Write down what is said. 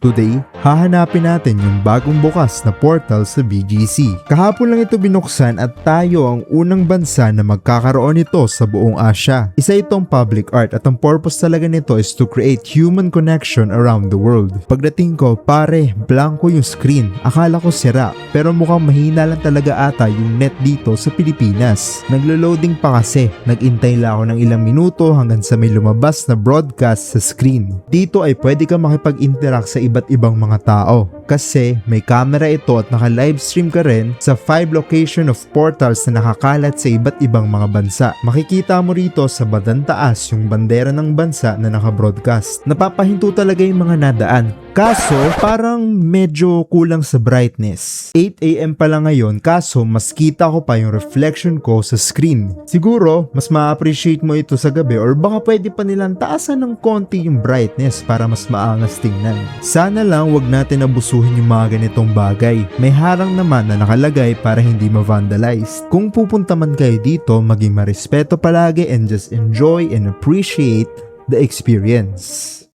Today, hahanapin natin yung bagong bukas na portal sa BGC. Kahapon lang ito binuksan at tayo ang unang bansa na magkakaroon nito sa buong Asia. Isa itong public art at ang purpose talaga nito is to create human connection around the world. Pagdating ko, pare, blanco yung screen. Akala ko sira, pero mukhang mahina lang talaga ata yung net dito sa Pilipinas. Naglo-loading pa kasi. Nag-intay lang ako ng ilang minuto hanggang sa may lumabas na broadcast sa screen. Dito ay pwede ka makipag-interact sa iba't ibang mga tao kasi may camera ito at naka-livestream ka rin sa 5 location of portals na nakakalat sa iba't ibang mga bansa. Makikita mo rito sa bandang taas yung bandera ng bansa na naka-broadcast. Napapahinto talaga yung mga nadaan. Kaso, parang medyo kulang sa brightness. 8 AM pa lang ngayon, kaso mas kita ko pa yung reflection ko sa screen. Siguro, mas ma-appreciate mo ito sa gabi or baka pwede pa nilang taasan ng konti yung brightness para mas maangas tingnan. Sana lang wag natin abusuhin yung mga ganitong bagay. May harang naman na nakalagay para hindi ma-vandalize. Kung pupunta man kayo dito, maging marespeto palagi and just enjoy and appreciate the experience.